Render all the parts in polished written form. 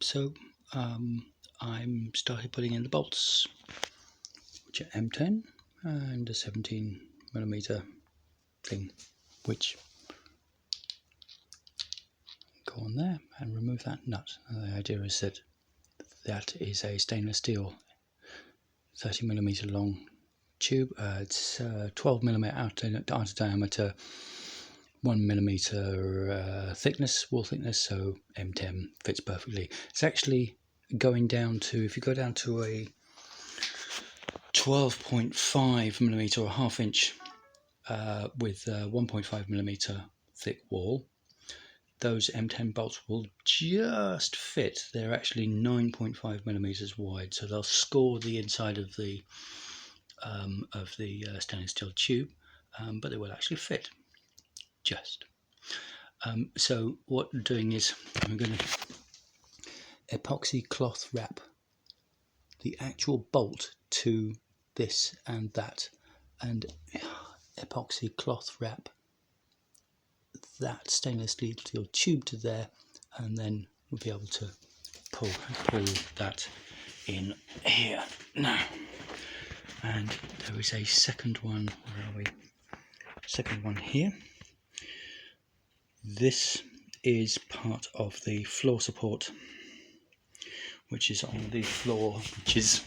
So I'm started putting in the bolts, which are M10 and a 17mm thing, which go on there and remove that nut. And the idea is that that is a stainless steel 30mm long tube. It's 12mm outer diameter, 1mm thickness, wall thickness, so M10 fits perfectly. It's actually going down to, if you go down to a 12.5mm or a ½ inch with 1.5mm thick wall, those M10 bolts will just fit. They're actually 9.5mm wide, so they'll score the inside of the stainless steel tube, but they will actually fit just. So what I'm doing is I'm going to epoxy cloth wrap the actual bolt to this and that, and epoxy cloth wrap that stainless steel tube to there, and then we'll be able to pull that in here now. And there is a second one. Where are we? Second one here. This is part of the floor support, which is on the floor, which is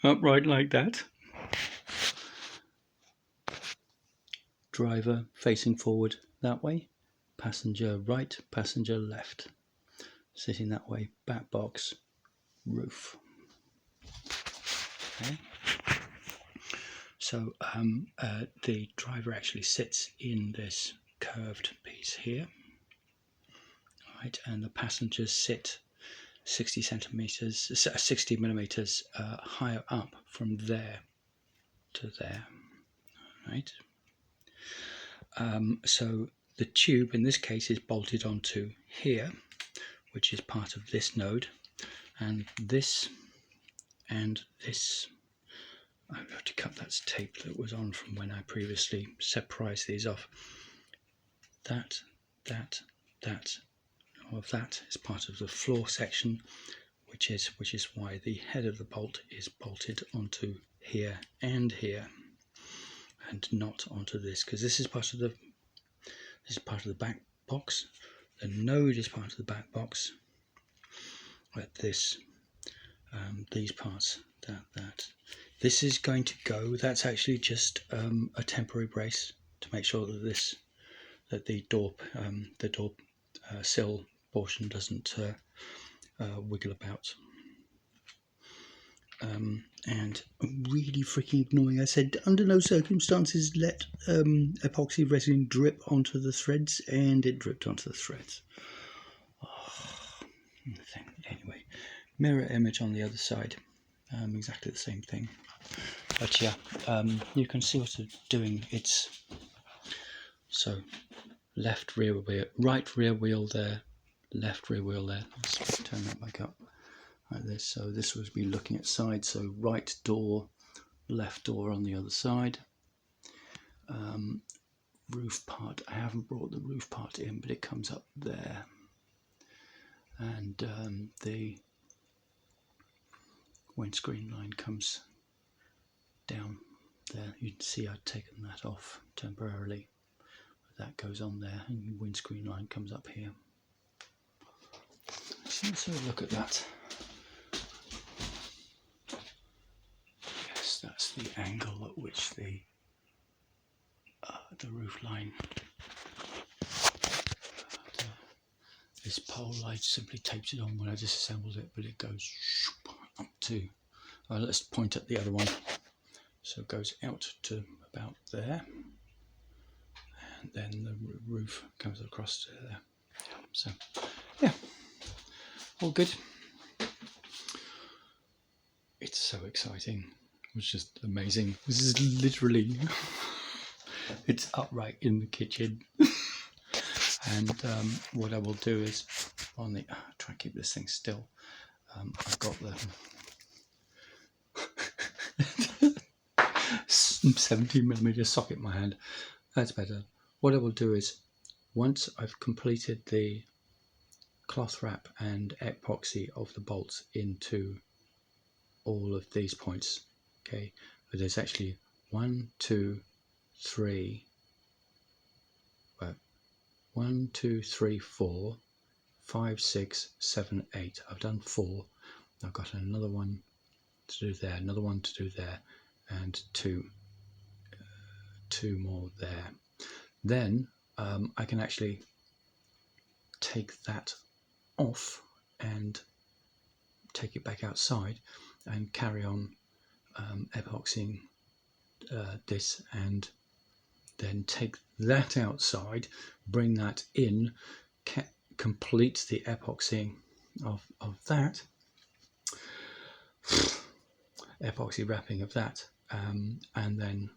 upright like that. Driver facing forward that way, passenger right, passenger left, sitting that way, back box, roof. Okay. So the driver actually sits in this curved piece here, right, and the passengers sit 60mm higher up from there to there, right. So the tube in this case is bolted onto here, which is part of this node, and this and this. I've got to cut that tape that was on from when I previously separated these off. That, all of that is part of the floor section, which is why the head of the bolt is bolted onto here and here, and not onto this, because this is part of the back box. The node is part of the back box. But this, these parts, that. This is going to go. That's actually just a temporary brace to make sure that the door sill portion doesn't wiggle about. And really freaking annoying. I said under no circumstances let epoxy resin drip onto the threads, and it dripped onto the threads. Oh, anyway, mirror image on the other side, exactly the same thing. But yeah, you can see what I'm doing. It's so left rear wheel, right rear wheel there, left rear wheel there. Let's turn that back up like this. So this was me looking at side. So right door, left door on the other side. Roof part. I haven't brought the roof part in, but it comes up there, and the windscreen line comes down there. You can see I'd taken that off temporarily. That goes on there, and the windscreen line comes up here. So let's have a look at that. Yes, that's the angle at which the roof line. This pole I simply taped it on when I disassembled it, but it goes up to. Let's point at the other one. So it goes out to about there, and then the roof comes across to there. So yeah, all good. It's so exciting. It's just amazing. This is literally, it's upright in the kitchen. And what I will do is on the try and keep this thing still. I've got the 17mm socket in my hand. That's better. What I will do is, once I've completed the cloth wrap and epoxy of the bolts into all of these points. Okay, but there's actually 1, 2, 3, well, 1, 2, 3, 4, 5, 6, 7, 8. I've done 4. I've got another one to do there, another one to do there, and two more there. Then I can actually take that off and take it back outside and carry on epoxying this, and then take that outside, bring that in, complete the epoxying of that, epoxy wrapping of that, and then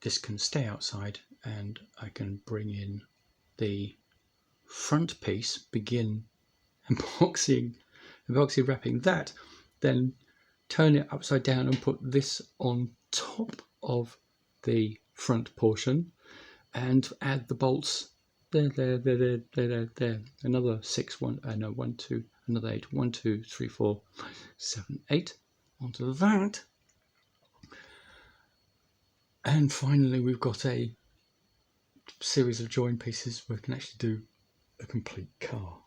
this can stay outside, and I can bring in the front piece, begin epoxy wrapping that, then turn it upside down and put this on top of the front portion, and add the bolts there. Another 6, another 8, 1, 2, 3, 4, 7, 8 onto that. And finally, we've got a series of join pieces where we can actually do a complete car.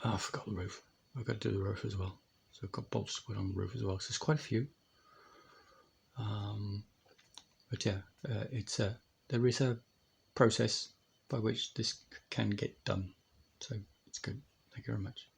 Oh, I forgot the roof. I've got to do the roof as well. So I've got bolts to put on the roof as well. So there's quite a few. But yeah, there is a process by which this can get done. So it's good. Thank you very much.